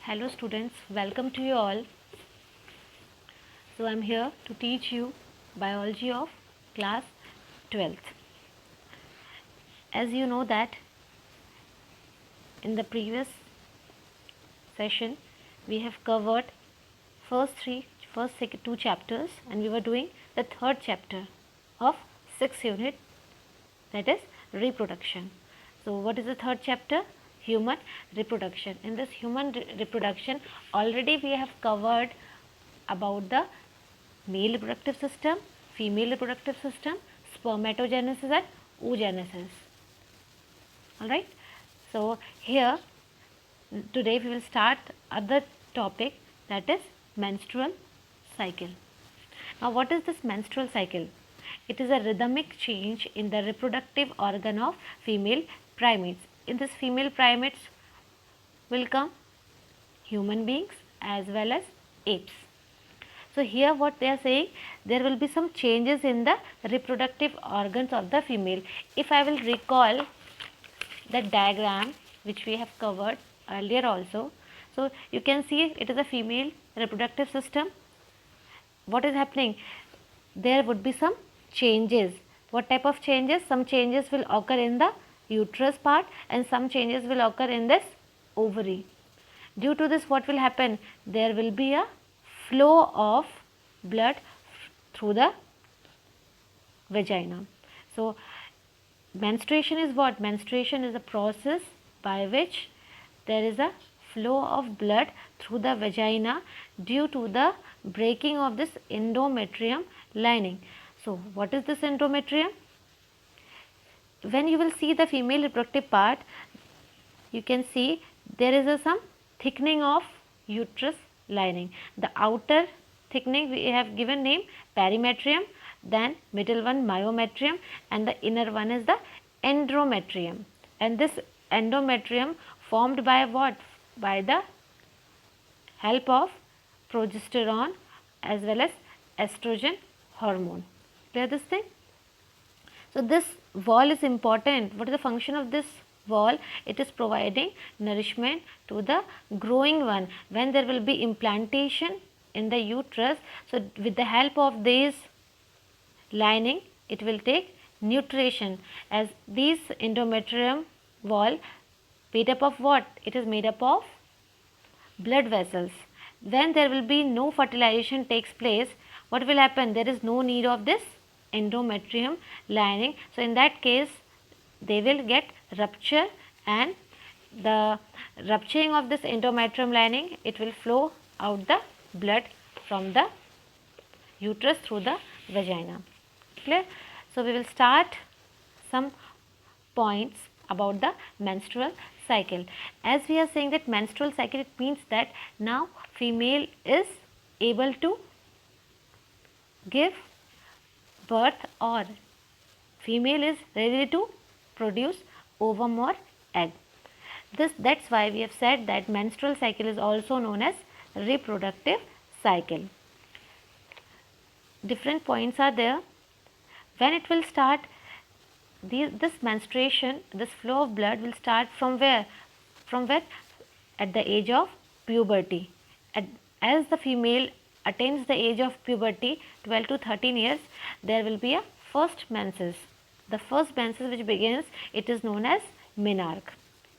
Hello students, welcome to you all. So I am here to teach you biology of class 12th. As you know that in the previous session we have covered two chapters, and we were doing the third chapter of 6th unit, that is reproduction. So what is the third chapter? Human reproduction. In this human reproduction already we have covered about the male reproductive system, female reproductive system, spermatogenesis and oogenesis. Alright. So here today we will start other topic, that is menstrual cycle. Now what is this menstrual cycle? It is a rhythmic change in the reproductive organ of female primates. In this female primates will come human beings as well as apes. So here what they are saying, there will be some changes in the reproductive organs of the female. If I will recall the diagram which we have covered earlier also, so you can see it is a female reproductive system. What is happening? There would be some changes. What type of changes? Some changes will occur in the uterus part and some changes will occur in this ovary. Due to this, what will happen? There will be a flow of blood through the vagina. So menstruation is what? Menstruation is a process by which there is a flow of blood through the vagina due to the breaking of this endometrium lining. So what is this endometrium? When you will see the female reproductive part, you can see there is some thickening of uterus lining. The outer thickening we have given name perimetrium, then middle one myometrium, and the inner one is the endometrium. And this endometrium formed by what? By the help of progesterone as well as estrogen hormone. Clear this thing? So this wall is important. What is the function of this wall? It is providing nourishment to the growing one. When there will be implantation in the uterus, so with the help of this lining, it will take nutrition, as this endometrium wall made up of what? It is made up of blood vessels. When there will be no fertilization takes place, what will happen? There is no need of this endometrium lining. So in that case they will get rupture, and the rupturing of this endometrium lining, it will flow out the blood from the uterus through the vagina. Clear? So we will start some points about the menstrual cycle. As we are saying that menstrual cycle, it means that now female is able to give birth, or female is ready to produce ovum or egg. That's why we have said that menstrual cycle is also known as reproductive cycle. Different points are there. When it will start, this menstruation, this flow of blood will start from where? From where? At the age of puberty. As the female attains the age of puberty, 12 to 13 years, there will be a first menses. The first menses which begins, it is known as menarche.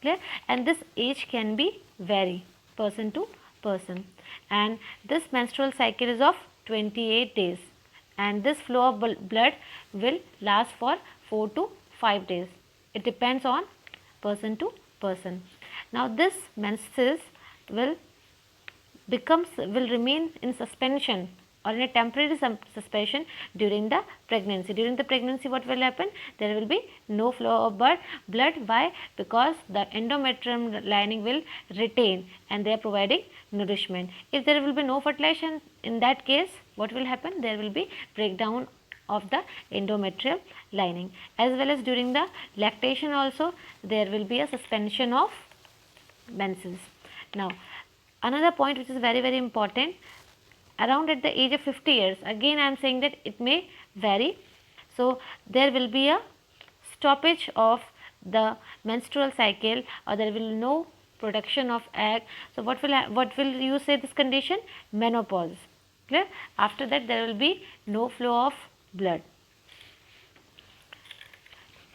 Clear? And this age can be vary person to person. And this menstrual cycle is of 28 days. And this flow of blood will last for 4 to 5 days. It depends on person to person. Now this menses will remain in suspension or in a temporary suspension during the pregnancy. During the pregnancy, what will happen? There will be no flow of blood. Why? Because the endometrium lining will retain and they are providing nourishment. If there will be no fertilization, in that case, what will happen? There will be breakdown of the endometrial lining. As well as during the lactation also, there will be a suspension of menses. Now another point which is very, very important, around at the age of 50 years, again I am saying that it may vary. So there will be a stoppage of the menstrual cycle, or there will production of egg. So what will you say this condition? Menopause. Clear? After that there will be no flow of blood.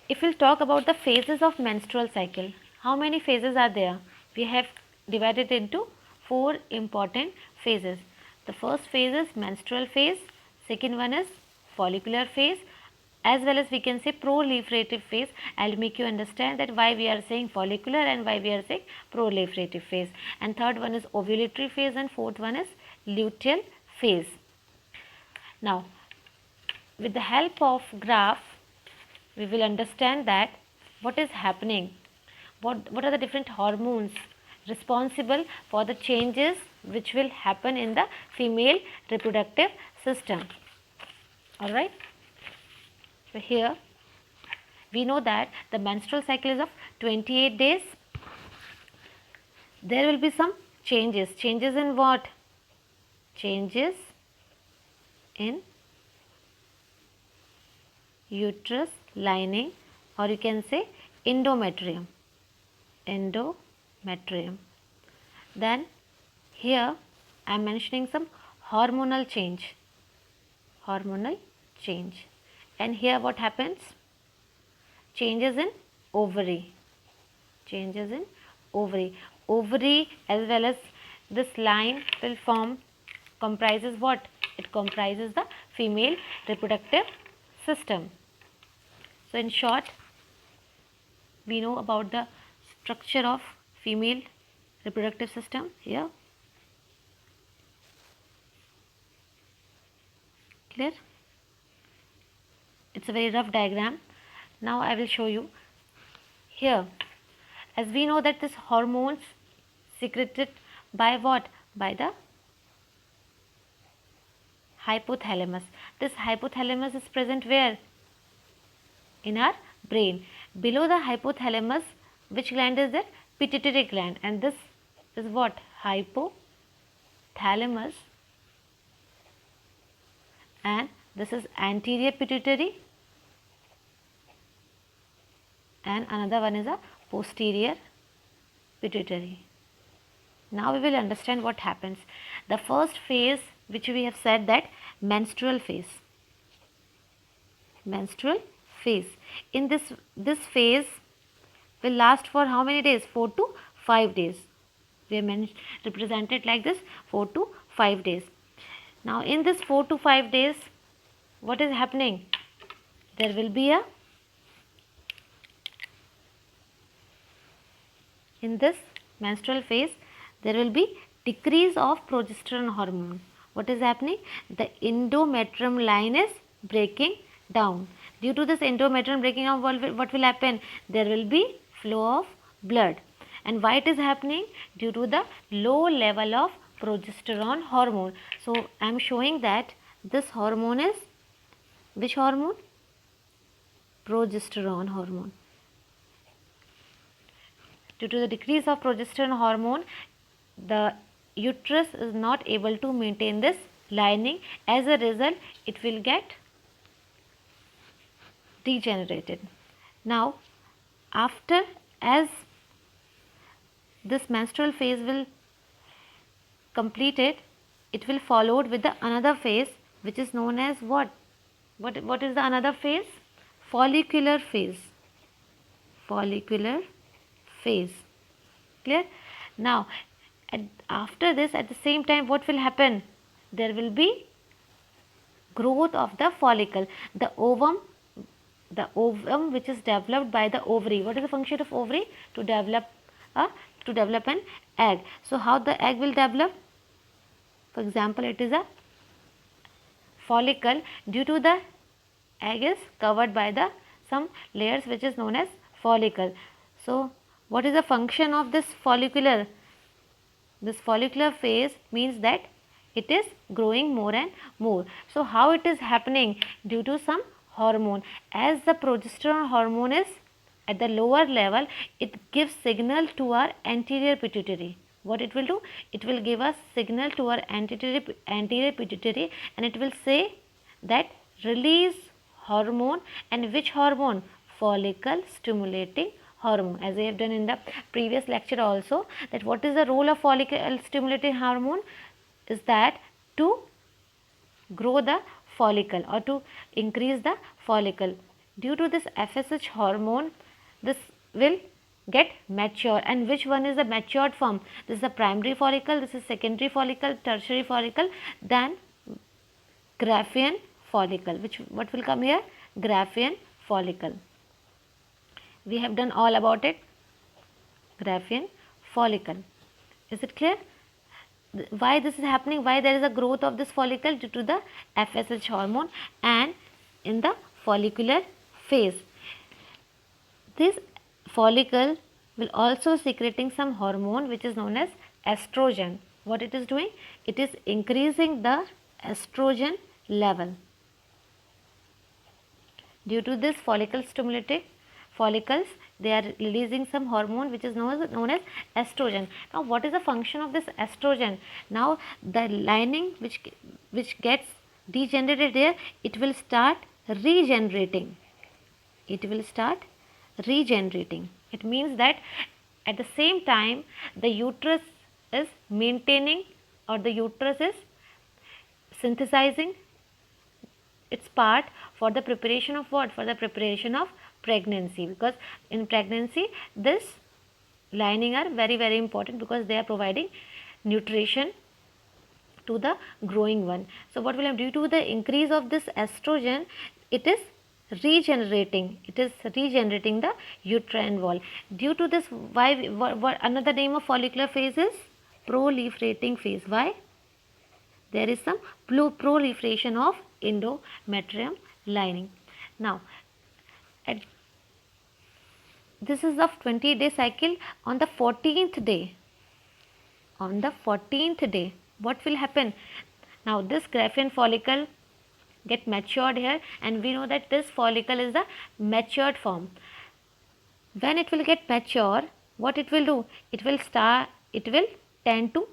If we'll talk about the phases of menstrual cycle, how many phases are there? We have divided into 4 important phases. The first phase is menstrual phase, second one is follicular phase, as well as we can say proliferative phase. I'll make you understand that why we are saying follicular and why we are saying proliferative phase. And third one is ovulatory phase and fourth one is luteal phase. Now, with the help of graph, we will understand that what is happening, what are the different hormones responsible for the changes which will happen in the female reproductive system. Alright. So here we know that the menstrual cycle is of 28 days. There will be some changes. Changes in what? Changes in uterus lining, or you can say endometrium. Endometrium. Then here I am mentioning some hormonal change. Hormonal change. And here what happens? Changes in ovary. Changes in ovary. Ovary as well as this line will form, comprises what? It comprises the female reproductive system. So in short, we know about the structure of female reproductive system here. Clear? It's a very rough diagram. Now I will show you here. As we know that this hormones secreted by what? By the hypothalamus. This hypothalamus is present where? In our brain. Below the hypothalamus, which gland is there? Pituitary gland. And this is what? Hypothalamus. And this is anterior pituitary. And another one is a posterior pituitary. Now we will understand what happens. The first phase, which we have said, that menstrual phase. Menstrual phase. In this phase will last for how many days? 4 to 5 days. We have represented like this, 4 to 5 days. Now in this 4 to 5 days, what is happening? There will be a, in this menstrual phase, there will be decrease of progesterone hormone. What is happening? The endometrium line is breaking down. Due to this endometrium breaking down, what will happen? There will be flow of blood. And why it is happening? Due to the low level of progesterone hormone. So I am showing that this hormone is, which hormone? Progesterone hormone. Due to the decrease of progesterone hormone, the uterus is not able to maintain this lining. As a result, it will get degenerated. Now, after, as this menstrual phase will completed, it will followed with the another phase, which is known as what? What is the another phase? Follicular phase. Follicular phase. Clear? Now, after this, at the same time, what will happen? There will be growth of the follicle. The ovum which is developed by the ovary. What is the function of ovary? To develop an egg. So how the egg will develop? For example, it is a follicle. Due to the egg is covered by the some layers which is known as follicle. So what is the function of this follicular? This follicular phase means that it is growing more and more. So how it is happening? Due to some hormone. As the progesterone hormone is at the lower level, it gives signal to our anterior pituitary. What it will do? It will give us signal to our anterior pituitary, and it will say that release hormone. And which hormone? Follicle stimulating hormone, as we have done in the previous lecture also, that what is the role of follicle stimulating hormone is that to grow the follicle or to increase the follicle. Due to this FSH hormone, this will get mature. And which one is the matured form? This is the primary follicle, this is secondary follicle, tertiary follicle, then Graafian follicle. What will come here? Graafian follicle. We have done all about it. Graafian follicle. Is it clear? Why this is happening? Why there is a growth of this follicle? Due to the FSH hormone and in the follicular phase. This follicle will also secreting some hormone which is known as estrogen. What it is doing? It is increasing the estrogen level. Due to this follicle stimulating follicles, they are releasing some hormone which is known as estrogen. Now what is the function of this estrogen? Now the lining which gets degenerated there, it will start regenerating. It will start regenerating. It means that at the same time the uterus is maintaining, or the uterus is synthesizing its part for the preparation of what? For the preparation of pregnancy, because in pregnancy this lining are very, very important because they are providing nutrition to the growing one. So what will happen? Due to the increase of this estrogen, it is regenerating. It is regenerating the uterine wall. Due to this, why? What another name of follicular phase is proliferating phase. Why? There is some proliferation of endometrium lining. Now, this is of 20-day cycle. On the 14th day, what will happen? Now this Graafian follicle get matured here, and we know that this follicle is the matured form. When it will get mature, what it will do? It will tend to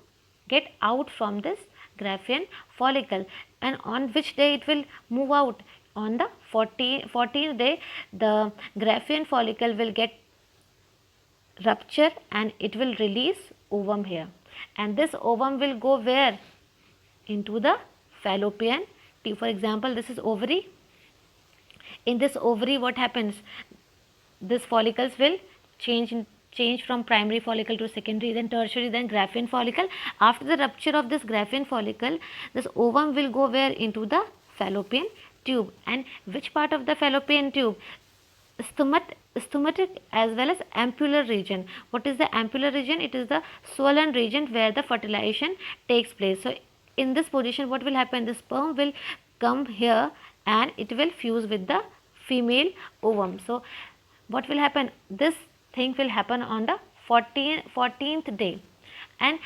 get out from this Graafian follicle. And on which day it will move out? On the 14th day, the Graafian follicle will get rupture and it will release ovum here. And this ovum will go where? Into the fallopian tube. For example, this is ovary. In this ovary, what happens? This follicles will change from primary follicle to secondary, then tertiary, then Graafian follicle. After the rupture of this Graafian follicle, this ovum will go where? Into the fallopian tube. And which part of the fallopian tube? Stomach as well as ampular region. What is the ampular region? It is the swollen region where the fertilization takes place. So in this position, what will happen? The sperm will come here and it will fuse with the female ovum. So what will happen? This thing will happen on the 14th day. And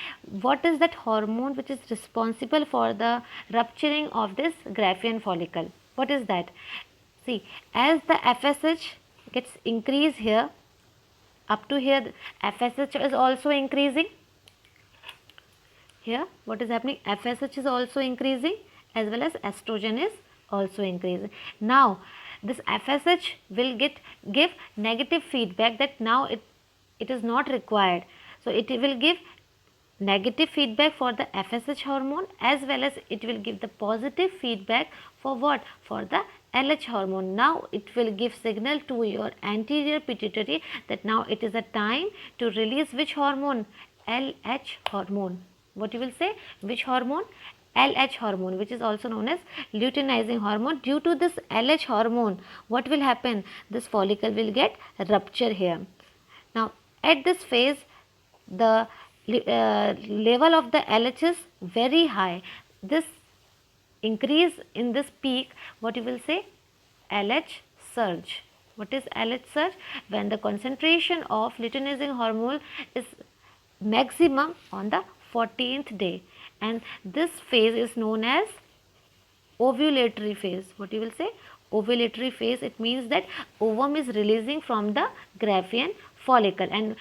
what is that hormone which is responsible for the rupturing of this Graafian follicle? What is that? See, as the FSH gets increased here, up to here, FSH is also increasing. Here, what is happening? FSH is also increasing, as well as estrogen is also increasing. Now, this FSH will give negative feedback that now it is not required. So it will give negative feedback for the FSH hormone, as well as it will give the positive feedback for what? For the LH hormone. Now it will give signal to your anterior pituitary that now it is a time to release which hormone? LH hormone. What you will say? Which hormone? LH hormone, which is also known as luteinizing hormone. Due to this LH hormone, what will happen? This follicle will get rupture here. Now at this phase, the level of the LH is very high. This increase in this peak, what you will say? LH surge. What is LH surge? When the concentration of luteinizing hormone is maximum on the 14th day, and this phase is known as ovulatory phase. What you will say? Ovulatory phase. It means that ovum is releasing from the Graafian follicle, and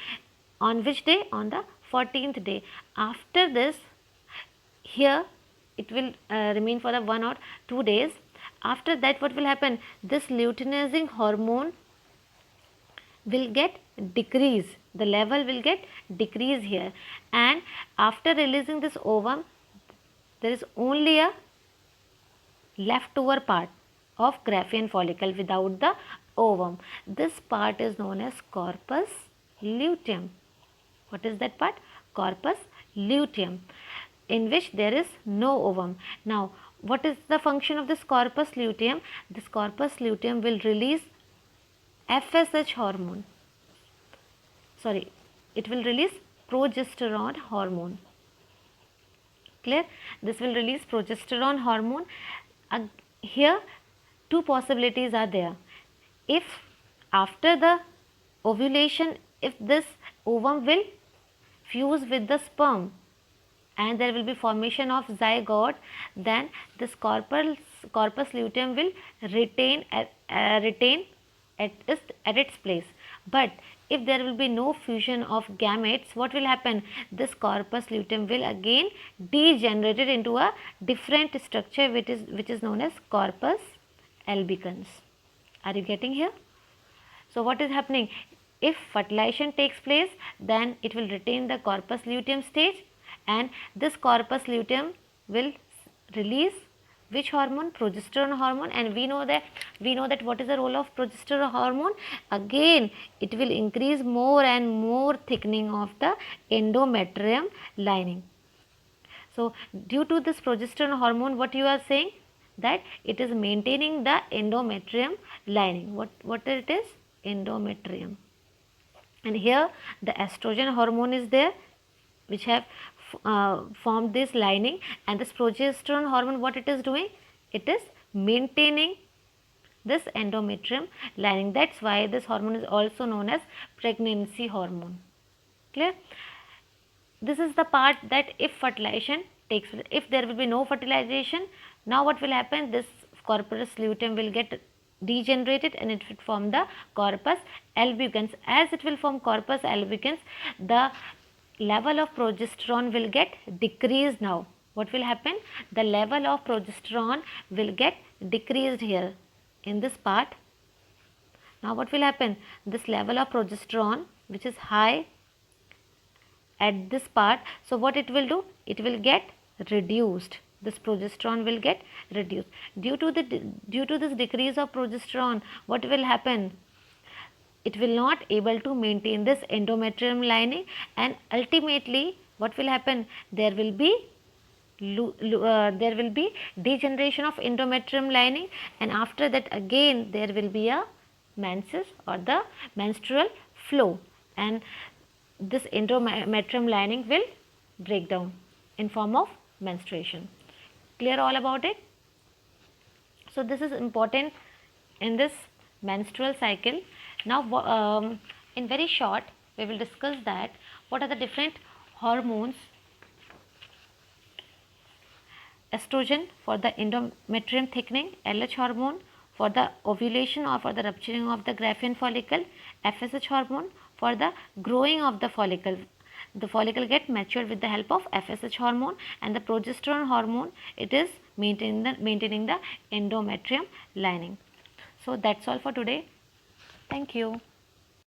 on which day? On the 14th day. After this, here it will remain for the 1 or 2 days. After that, what will happen? This luteinizing hormone will get decrease, the level will get decrease here, and after releasing this ovum there is only a leftover part of Graafian follicle without the ovum. This part is known as corpus luteum. What is that part? Corpus luteum, in which there is no ovum. Now, what is the function of this corpus luteum? This corpus luteum will release FSH hormone. Sorry, it will release progesterone hormone. Clear? This will release progesterone hormone. Here, two possibilities are there. If after the ovulation, if this ovum will fuse with the sperm and there will be formation of zygote, then this corpus luteum will retain at its place. But if there will be no fusion of gametes, what will happen? This corpus luteum will again degenerate into a different structure which is known as corpus albicans. Are you getting here? So what is happening? If fertilization takes place, then it will retain the corpus luteum stage, and this corpus luteum will release which hormone? Progesterone hormone. And we know that what is the role of progesterone hormone? Again, it will increase more and more thickening of the endometrium lining. So due to this progesterone hormone, what you are saying, that it is maintaining the endometrium lining. What it is? Endometrium. And here the estrogen hormone is there, which have formed this lining, and this progesterone hormone, what it is doing? It is maintaining this endometrium lining. That's why this hormone is also known as pregnancy hormone. Clear? This is the part that if fertilization takes place, if there will be no fertilization, now what will happen? This corpus luteum will get degenerated and it will form the corpus albicans. As it will form corpus albicans, the level of progesterone will get decreased now. What will happen? The level of progesterone will get decreased here in this part. Now what will happen? This level of progesterone, which is high at this part, so what it will do? It will get reduced. This progesterone will get reduced. Due to this decrease of progesterone, what will happen? It will not able to maintain this endometrium lining, and ultimately what will happen? There will be degeneration of endometrium lining, and after that again there will be a menses or the menstrual flow, and this endometrium lining will break down in form of menstruation. Clear all about it? So this is important in this menstrual cycle. Now in very short we will discuss that what are the different hormones. Estrogen for the endometrium thickening, LH hormone for the ovulation or for the rupturing of the Graafian follicle, FSH hormone for the growing of the follicle. The follicle get matured with the help of FSH hormone, and the progesterone hormone, it is maintaining the endometrium lining. So that's all for today. Thank you.